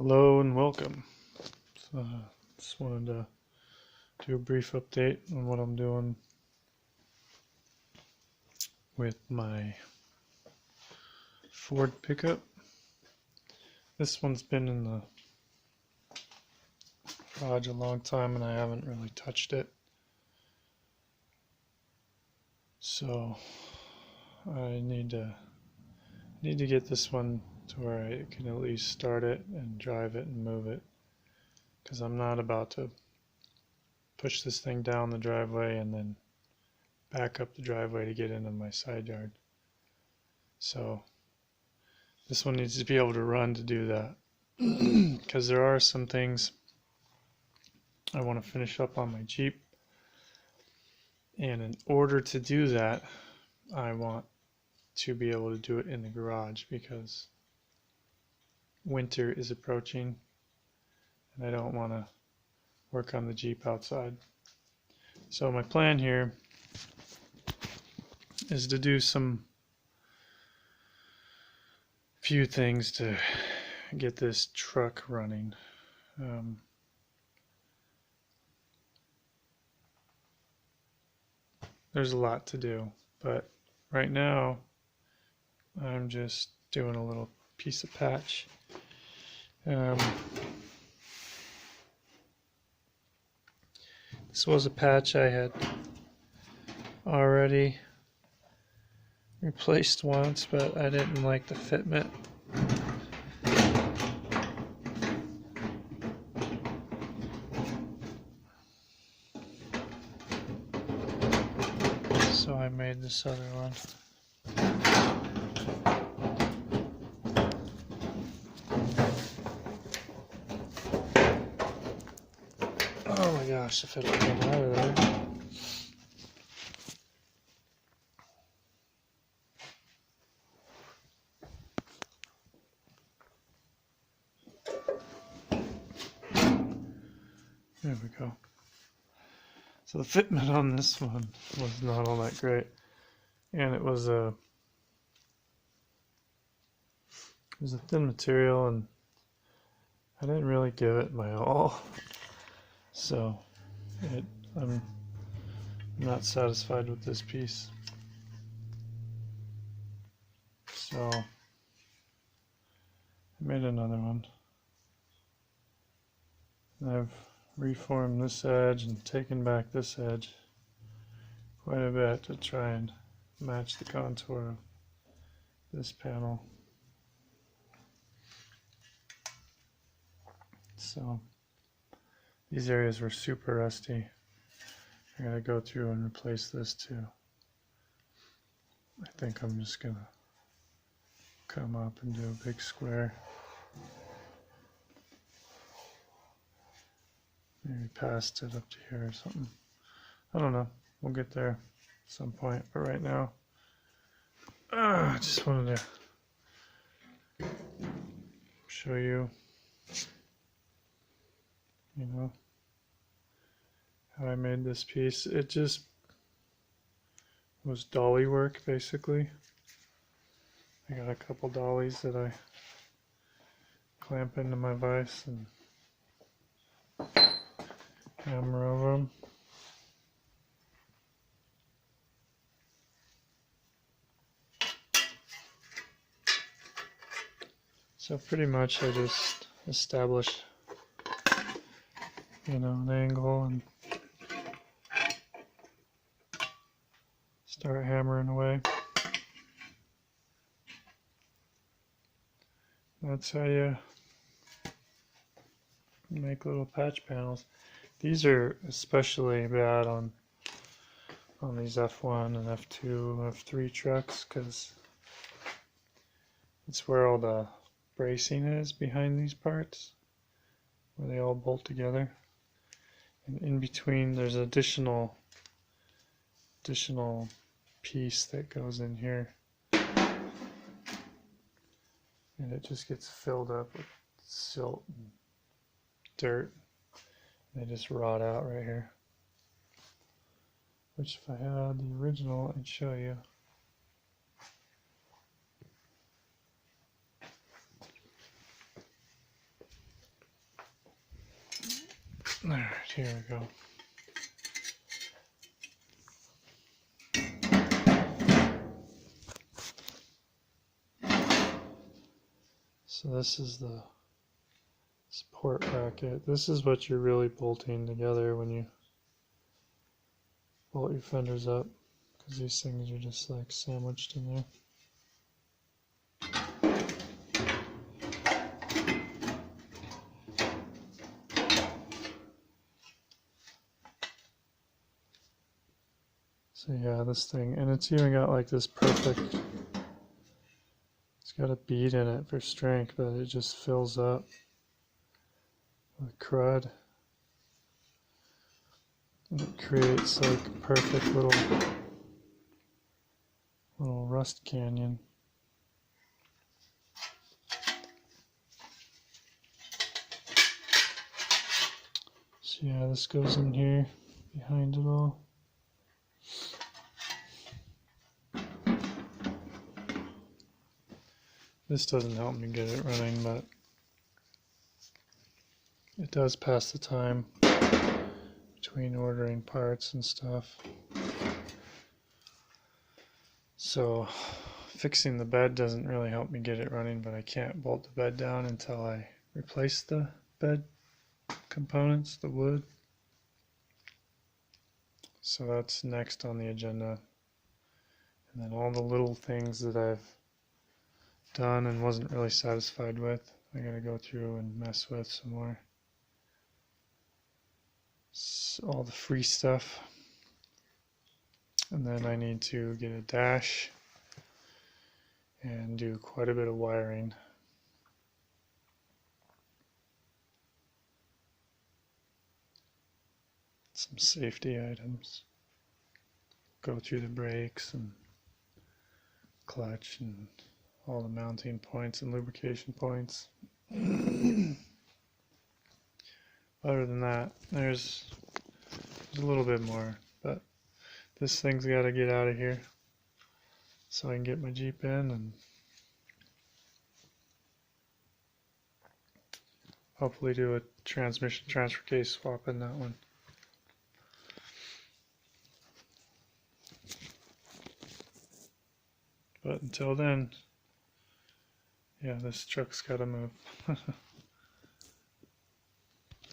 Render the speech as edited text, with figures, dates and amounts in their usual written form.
Hello and welcome. So, just wanted to do a brief update on what I'm doing with my Ford pickup. This one's been in the garage a long time and I haven't really touched it. So I need to get this one to where I can at least start it and drive it and move it, because I'm not about to push this thing down the driveway and then back up the driveway to get into my side yard. So this one needs to be able to run to do that, because there are some things I want to finish up on my Jeep, and in order to do that I want to be able to do it in the garage because winter is approaching and I don't want to work on the Jeep outside. So my plan here is to do some few things to get this truck running. There's a lot to do, but right now I'm just doing a little piece of patch. This was a patch I had already replaced once, but I didn't like the fitment. So I made this other one. Oh my gosh, if it'll come out of there. There we go. So the fitment on this one was not all that great, and it was a thin material, and I didn't really give it my all. So I'm not satisfied with this piece. So I made another one. I've reformed this edge and taken back this edge quite a bit to try and match the contour of this panel. So these areas were super rusty. I gotta go through and replace this too. I think I'm just gonna come up and do a big square. Maybe past it up to here or something. I don't know. We'll get there at some point. But right now, I just wanted to show you, how I made this piece. It just was dolly work, basically. I got a couple dollies that I clamp into my vise and hammer over them. So pretty much I just establish, an angle and start hammering away. That's how you make little patch panels. These are especially bad on these F1 and F2, F3 trucks, because it's where all the bracing is behind these parts, where they all bolt together. And in between there's an additional piece that goes in here, and it just gets filled up with silt and dirt. They just rot out right here, which if I had the original I'd show you. Alright, here we go. So this is the support bracket. This is what you're really bolting together when you bolt your fenders up, because these things are just like sandwiched in there. So yeah, this thing, and it's even got like this perfect, it's got a bead in it for strength, but it just fills up with crud. And it creates like a perfect little rust canyon. So yeah, this goes in here behind it all. This doesn't help me get it running, but it does pass the time between ordering parts and stuff. So fixing the bed doesn't really help me get it running, but I can't bolt the bed down until I replace the bed components, the wood. So that's next on the agenda. And then all the little things that I've done and wasn't really satisfied with, I gotta go through and mess with some more. So all the free stuff. And then I need to get a dash and do quite a bit of wiring. Some safety items. Go through the brakes and clutch and all the mounting points and lubrication points. Other than that, there's a little bit more, but this thing's got to get out of here so I can get my Jeep in and hopefully do a transmission transfer case swap in that one. But until then, yeah, this truck's got to move.